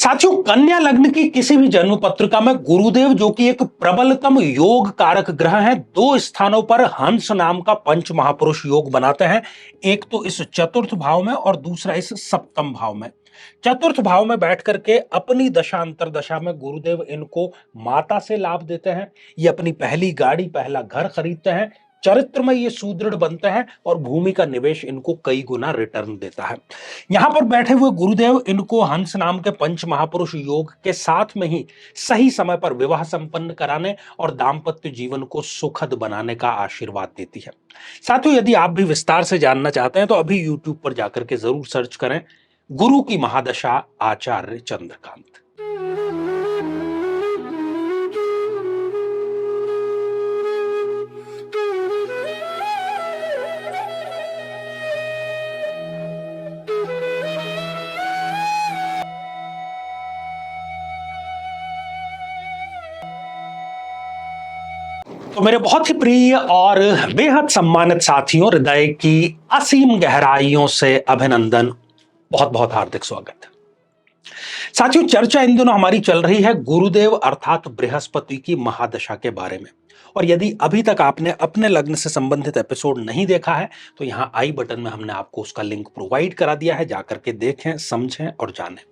साथियों, कन्या लग्न की किसी भी जन्म पत्रिका में गुरुदेव, जो कि एक प्रबलतम योग कारक ग्रह है, दो स्थानों पर हंस नाम का पंच महापुरुष योग बनाते हैं। एक तो इस चतुर्थ भाव में और दूसरा इस सप्तम भाव में। चतुर्थ भाव में बैठ करके अपनी दशा अंतरदशा में गुरुदेव इनको माता से लाभ देते हैं। ये अपनी पहली गाड़ी, पहला घर खरीदते हैं। चरित्र में ये सुदृढ़ बनते हैं और भूमि का निवेश इनको कई गुना रिटर्न देता है। यहां पर बैठे हुए गुरुदेव इनको हंस नाम के पंच महापुरुष योग के साथ में ही सही समय पर विवाह संपन्न कराने और दाम्पत्य जीवन को सुखद बनाने का आशीर्वाद देती है। साथियों, यदि आप भी विस्तार से जानना चाहते हैं तो अभी YouTube पर जाकर के जरूर सर्च करें गुरु की महादशा आचार्य चंद्रकांत। तो मेरे बहुत ही प्रिय और बेहद सम्मानित साथियों, हृदय की असीम गहराइयों से अभिनंदन, बहुत बहुत हार्दिक स्वागत। साथियों, चर्चा इन दिनों हमारी चल रही है गुरुदेव अर्थात बृहस्पति की महादशा के बारे में। और यदि अभी तक आपने अपने लग्न से संबंधित एपिसोड नहीं देखा है तो यहां आई बटन में हमने आपको उसका लिंक प्रोवाइड करा दिया है, जाकर के देखें, समझें और जानें।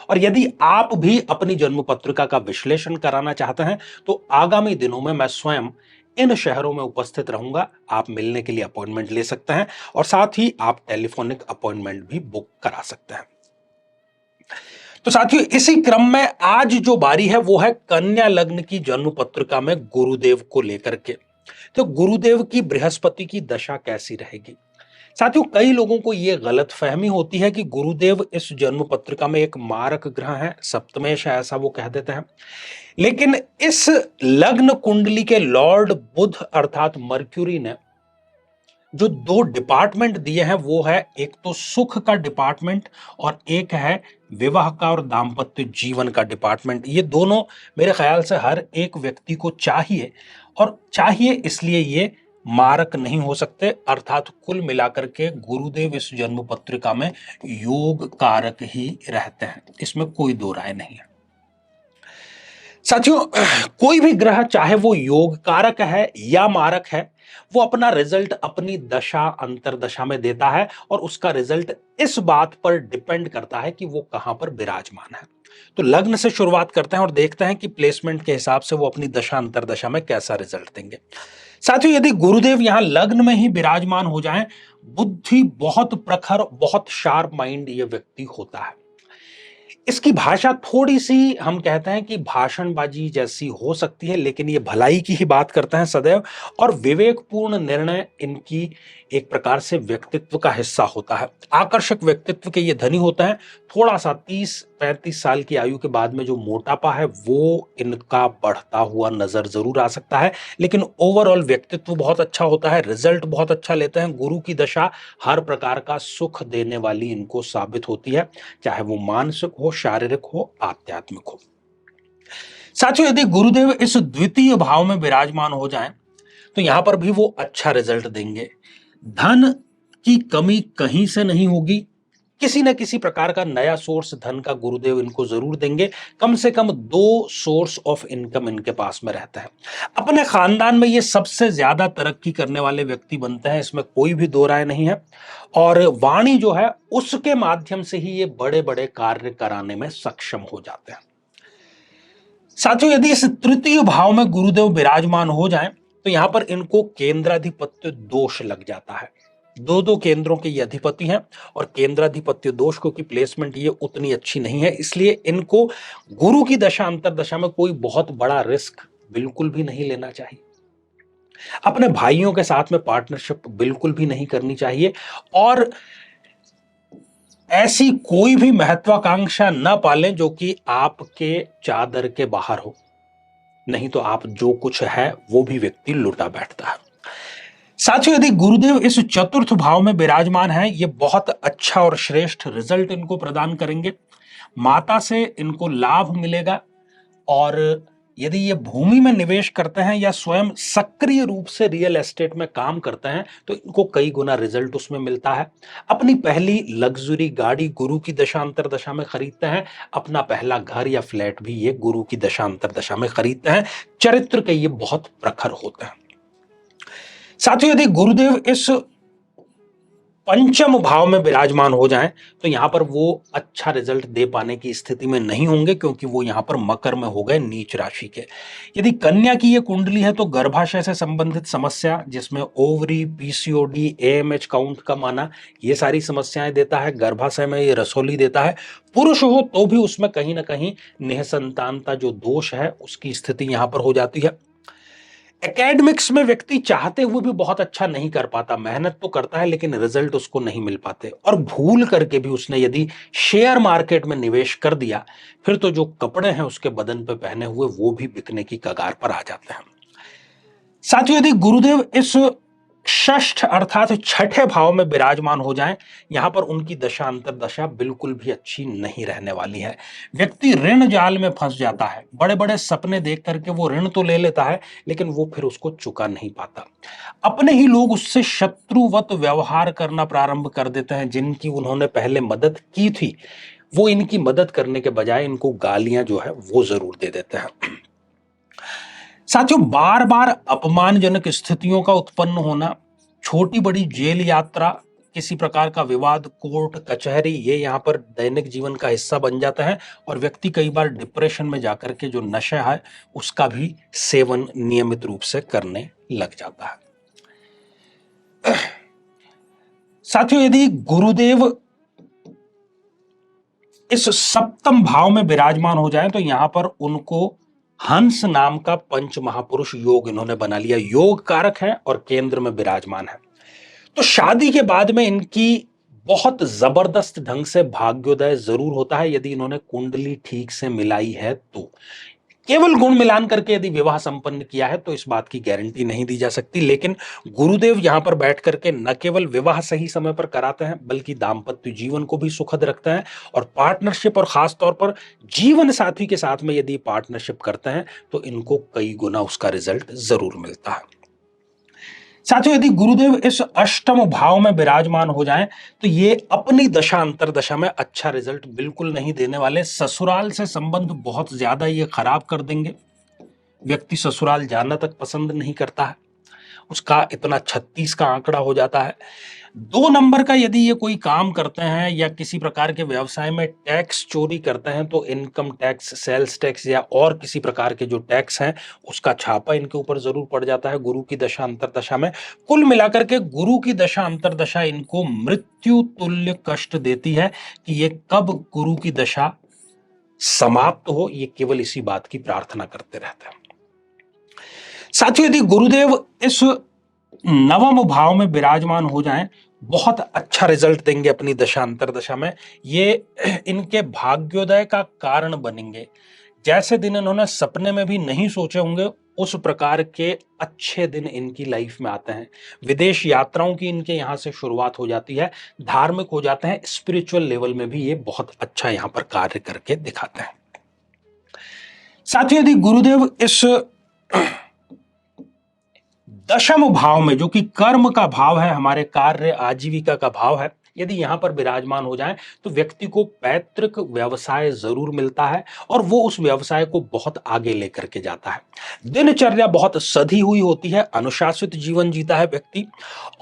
और यदि आप भी अपनी जन्म पत्रिका का विश्लेषण कराना चाहते हैं तो आगामी दिनों में मैं स्वयं इन शहरों में उपस्थित रहूंगा। आप मिलने के लिए अपॉइंटमेंट ले सकते हैं और साथ ही आप टेलीफोनिक अपॉइंटमेंट भी बुक करा सकते हैं। तो साथियों, इसी क्रम में आज जो बारी है वो है कन्या लग्न की जन्म पत्रिका में गुरुदेव को लेकर के। तो गुरुदेव की बृहस्पति की दशा कैसी रहेगी? साथियों, कई लोगों को यह गलत फहमी होती है कि गुरुदेव इस जन्म पत्रिका में एक मारक ग्रह है, सप्तमेश है, ऐसा वो कह देते हैं। लेकिन इस लग्न कुंडली के लॉर्ड बुध अर्थात मर्क्यूरी ने जो दो डिपार्टमेंट दिए हैं वो है एक तो सुख का डिपार्टमेंट और एक है विवाह का और दाम्पत्य जीवन का डिपार्टमेंट। ये दोनों मेरे ख्याल से हर एक व्यक्ति को चाहिए, और चाहिए इसलिए ये मारक नहीं हो सकते। अर्थात कुल मिलाकर के गुरुदेव इस जन्म पत्रिका में योग कारक ही रहते हैं, इसमें कोई दो राय नहीं है। साथियों, कोई भी ग्रह चाहे वो योग कारक है या मारक है, वो अपना रिजल्ट अपनी दशा अंतरदशा में देता है और उसका रिजल्ट इस बात पर डिपेंड करता है कि वो कहां पर विराजमान है। तो लग्न से शुरुआत करते हैं और देखते हैं कि प्लेसमेंट के हिसाब से वो अपनी दशा अंतरदशा में कैसा रिजल्ट देंगे। साथियों, यदि गुरुदेव यहां लग्न में ही विराजमान हो जाएं, बुद्धि बहुत प्रखर, बहुत शार्प माइंड ये व्यक्ति होता है। इसकी भाषा थोड़ी सी हम कहते हैं कि भाषणबाजी जैसी हो सकती है, लेकिन ये भलाई की ही बात करते हैं सदैव, और विवेकपूर्ण निर्णय इनकी एक प्रकार से व्यक्तित्व का हिस्सा होता है। आकर्षक व्यक्तित्व के ये धनी होते हैं। थोड़ा सा 30-35 साल की आयु के बाद में जो मोटापा है वो इनका बढ़ता हुआ नजर जरूर आ सकता है, लेकिन ओवरऑल व्यक्तित्व बहुत अच्छा होता है, रिजल्ट बहुत अच्छा लेते हैं। गुरु की दशा हर प्रकार का सुख देने वाली इनको साबित होती है, चाहे वो मानसिक हो, शारीरिक हो, आध्यात्मिक हो। साथियों, यदि गुरुदेव इस द्वितीय भाव में विराजमान हो जाएं तो यहां पर भी वो अच्छा रिजल्ट देंगे। धन की कमी कहीं से नहीं होगी। किसी न किसी प्रकार का नया सोर्स धन का गुरुदेव इनको जरूर देंगे। कम से कम 2 सोर्स ऑफ इनकम इनके पास में रहता है। अपने खानदान में ये सबसे ज्यादा तरक्की करने वाले व्यक्ति बनते हैं, इसमें कोई भी दो राय नहीं है। और वाणी जो है उसके माध्यम से ही ये बड़े बड़े कार्य कराने में सक्षम हो जाते हैं। साथियों, यदि इस तृतीय भाव में गुरुदेव विराजमान हो जाएं तो यहां पर इनको केंद्राधिपत्य दोष लग जाता है। दो केंद्रों के ये अधिपति हैं और केंद्राधिपत्य दोष को की प्लेसमेंट ये उतनी अच्छी नहीं है, इसलिए इनको गुरु की दशा अंतरदशा में कोई बहुत बड़ा रिस्क बिल्कुल भी नहीं लेना चाहिए। अपने भाइयों के साथ में पार्टनरशिप बिल्कुल भी नहीं करनी चाहिए, और ऐसी कोई भी महत्वाकांक्षा न पालें जो कि आपके चादर के बाहर हो, नहीं तो आप जो कुछ है वो भी व्यक्ति लुटा बैठता है। साथियों, यदि गुरुदेव इस चतुर्थ भाव में विराजमान है, ये बहुत अच्छा और श्रेष्ठ रिजल्ट इनको प्रदान करेंगे। माता से इनको लाभ मिलेगा और यदि ये भूमि में निवेश करते हैं या स्वयं सक्रिय रूप से रियल एस्टेट में काम करते हैं तो इनको कई गुना रिजल्ट उसमें मिलता है। अपनी पहली लग्जरी गाड़ी गुरु की दशा अंतर दशा में खरीदते हैं, अपना पहला घर या फ्लैट भी ये गुरु की दशा अंतर दशा में खरीदते हैं। चरित्र के ये बहुत प्रखर होते हैं। साथियों, यदि गुरुदेव इस पंचम भाव में विराजमान हो जाएं तो यहां पर वो अच्छा रिजल्ट दे पाने की स्थिति में नहीं होंगे, क्योंकि वो यहां पर मकर में हो गए नीच राशि के। यदि कन्या की ये कुंडली है तो गर्भाशय से संबंधित समस्या, जिसमें ओवरी, पीसीओडी, एएमएच काउंट कम आना, ये सारी समस्याएं देता है। गर्भाशय में ये रसौली देता है। पुरुष हो तो भी उसमें कहीं ना कहीं निःसंतानता जो दोष है उसकी स्थिति यहां पर हो जाती है। एकेडमिक्स में व्यक्ति चाहते हुए भी बहुत अच्छा नहीं कर पाता, मेहनत तो करता है लेकिन रिजल्ट उसको नहीं मिल पाते, और भूल करके भी उसने यदि शेयर मार्केट में निवेश कर दिया फिर तो जो कपड़े हैं उसके बदन पे पहने हुए वो भी बिकने की कगार पर आ जाते हैं। साथियों, यदि गुरुदेव इस षष्ठ अर्थात छठे भाव में विराजमान हो जाएं, यहां पर उनकी दशा अंतर दशा बिल्कुल भी अच्छी नहीं रहने वाली है। व्यक्ति ऋण जाल में फंस जाता है। बड़े बड़े सपने देख करके वो ऋण तो ले लेता है लेकिन वो फिर उसको चुका नहीं पाता। अपने ही लोग उससे शत्रुवत व्यवहार करना प्रारंभ कर देते हैं। जिनकी उन्होंने पहले मदद की थी वो इनकी मदद करने के बजाय इनको गालियां जो है वो जरूर दे देते हैं। साथियों, बार बार अपमानजनक स्थितियों का उत्पन्न होना, छोटी बड़ी जेल यात्रा, किसी प्रकार का विवाद, कोर्ट कचहरी, ये यहाँ पर दैनिक जीवन का हिस्सा बन जाता है और व्यक्ति कई बार डिप्रेशन में जाकर के जो नशा है उसका भी सेवन नियमित रूप से करने लग जाता है। साथियों, यदि गुरुदेव इस सप्तम भाव में विराजमान हो जाए तो यहां पर उनको हंस नाम का पंच महापुरुष योग इन्होंने बना लिया। योग कारक है और केंद्र में विराजमान है। तो शादी के बाद में इनकी बहुत जबरदस्त ढंग से भाग्योदय जरूर होता है यदि इन्होंने कुंडली ठीक से मिलाई है तो। केवल गुण मिलान करके यदि विवाह संपन्न किया है तो इस बात की गारंटी नहीं दी जा सकती, लेकिन गुरुदेव यहां पर बैठ करके न केवल विवाह सही समय पर कराते हैं बल्कि दाम्पत्य जीवन को भी सुखद रखते हैं। और पार्टनरशिप और खास तौर पर जीवन साथी के साथ में यदि पार्टनरशिप करते हैं तो इनको कई गुना उसका रिजल्ट जरूर मिलता है। साथियों, यदि गुरुदेव इस अष्टम भाव में विराजमान हो जाएं तो ये अपनी दशा अंतर दशा में अच्छा रिजल्ट बिल्कुल नहीं देने वाले। ससुराल से संबंध बहुत ज्यादा ये खराब कर देंगे। व्यक्ति ससुराल जाना तक पसंद नहीं करता है, उसका इतना 36 का आंकड़ा हो जाता है। 2 नंबर का यदि ये कोई काम करते हैं या किसी प्रकार के व्यवसाय में टैक्स चोरी करते हैं तो इनकम टैक्स, सेल्स टैक्स या और किसी प्रकार के जो टैक्स हैं उसका छापा इनके ऊपर जरूर पड़ जाता है गुरु की दशा अंतर दशा में। कुल मिलाकर के गुरु की दशा अंतर दशा इनको मृत्यु तुल्य कष्ट देती है कि ये कब गुरु की दशा समाप्त हो, ये केवल इसी बात की प्रार्थना करते रहते हैं। साथियों, यदि गुरुदेव इस नवम भाव में विराजमान हो जाएं बहुत अच्छा रिजल्ट देंगे अपनी दशा अंतर दशा में। ये इनके भाग्योदय का कारण बनेंगे। जैसे दिन इन्होंने सपने में भी नहीं सोचे होंगे उस प्रकार के अच्छे दिन इनकी लाइफ में आते हैं। विदेश यात्राओं की इनके यहां से शुरुआत हो जाती है। धार्मिक हो जाते हैं। स्पिरिचुअल लेवल में भी ये बहुत अच्छा यहां पर कार्य करके दिखाते हैं। साथियों, यदि गुरुदेव इस दशम भाव में, जो कि कर्म का भाव है, हमारे कार्य आजीविका का भाव है, यदि यहां पर विराजमान हो जाए तो व्यक्ति को पैतृक व्यवसाय जरूर मिलता है और वो उस व्यवसाय को बहुत आगे लेकर के जाता है। दिनचर्या बहुत सधी हुई होती है, अनुशासित जीवन जीता है व्यक्ति,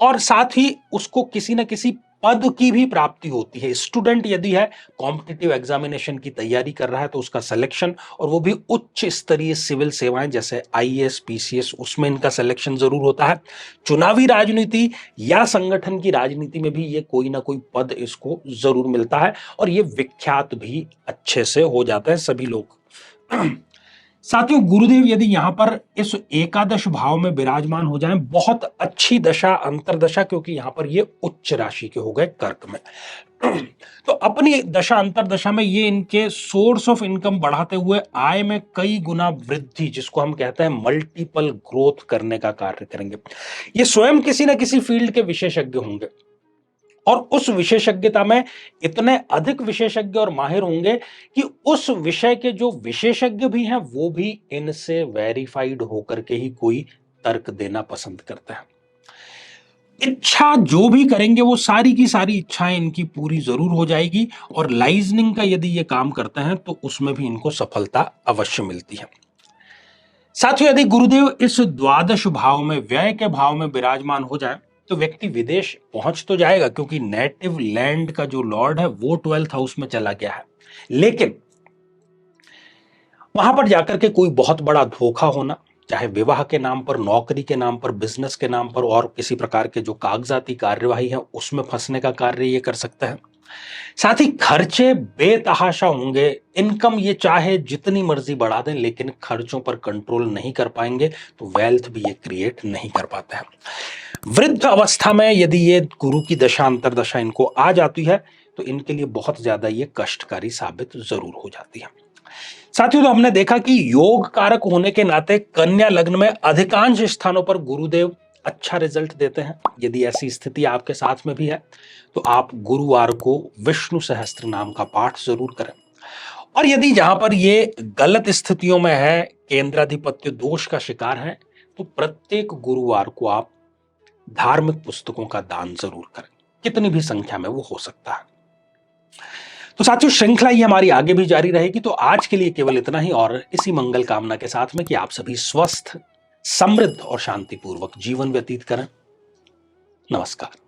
और साथ ही उसको किसी न किसी पद की भी प्राप्ति होती है। स्टूडेंट यदि है, कॉम्पिटिटिव एग्जामिनेशन की तैयारी कर रहा है तो उसका सिलेक्शन, और वो भी उच्च स्तरीय सिविल सेवाएं जैसे आईएएस, पीसीएस, उसमें इनका सिलेक्शन जरूर होता है। चुनावी राजनीति या संगठन की राजनीति में भी ये कोई ना कोई पद इसको जरूर मिलता है और ये विख्यात भी अच्छे से हो जाते हैं सभी लोग। साथियों, गुरुदेव यदि यहां पर इस एकादश भाव में विराजमान हो जाएं बहुत अच्छी दशा अंतरदशा, क्योंकि यहां पर ये उच्च राशि के हो गए कर्क में। तो अपनी दशा अंतरदशा में ये इनके सोर्स ऑफ इनकम बढ़ाते हुए आय में कई गुना वृद्धि, जिसको हम कहते हैं मल्टीपल ग्रोथ करने का कार्य करेंगे। ये स्वयं किसी न किसी फील्ड के विशेषज्ञ होंगे और उस विशेषज्ञता में इतने अधिक विशेषज्ञ और माहिर होंगे कि उस विषय के जो विशेषज्ञ भी हैं वो भी इनसे वेरीफाइड होकर के ही कोई तर्क देना पसंद करते हैं। इच्छा जो भी करेंगे वो सारी की सारी इच्छाएं इनकी पूरी जरूर हो जाएगी, और लाइजनिंग का यदि ये काम करते हैं तो उसमें भी इनको सफलता अवश्य मिलती है। साथियों, यदि गुरुदेव इस द्वादश भाव में, व्यय के भाव में विराजमान हो जाए तो व्यक्ति विदेश पहुंच तो जाएगा, क्योंकि नेटिव लैंड का जो लॉर्ड है वो 12th हाउस में चला गया है। लेकिन वहां पर जाकर के कोई बहुत बड़ा धोखा होना, चाहे विवाह के नाम पर, नौकरी के नाम पर, बिजनेस के नाम पर, और किसी प्रकार के जो कागजाती कार्यवाही है उसमें फंसने का कार्य ये कर सकता है। साथ ही खर्चे बेतहाशा होंगे। इनकम ये चाहे जितनी मर्जी बढ़ा दें, लेकिन खर्चों पर कंट्रोल नहीं कर पाएंगे, तो वेल्थ भी ये क्रिएट नहीं कर पाता है। वृद्ध अवस्था में यदि ये गुरु की दशा अंतरदशा इनको आ जाती है तो इनके लिए बहुत ज्यादा ये कष्टकारी साबित जरूर हो जाती है। साथियों, तो हमने देखा कि योग कारक होने के नाते कन्या लग्न में अधिकांश स्थानों पर गुरुदेव अच्छा रिजल्ट देते हैं। यदि ऐसी स्थिति आपके साथ में भी है तो आप गुरुवार को विष्णु सहस्त्र नाम का पाठ जरूर करें। और यदि जहां पर ये गलत स्थितियों में है, केंद्राधिपत्य दोष का शिकार है, तो प्रत्येक गुरुवार को आप धार्मिक पुस्तकों का दान जरूर करें, कितनी भी संख्या में वो हो सकता है। तो साथियों, श्रृंखला ये हमारी आगे भी जारी रहेगी। तो आज के लिए केवल इतना ही, और इसी मंगल कामना के साथ में कि आप सभी स्वस्थ, समृद्ध और शांतिपूर्वक जीवन व्यतीत करें। नमस्कार।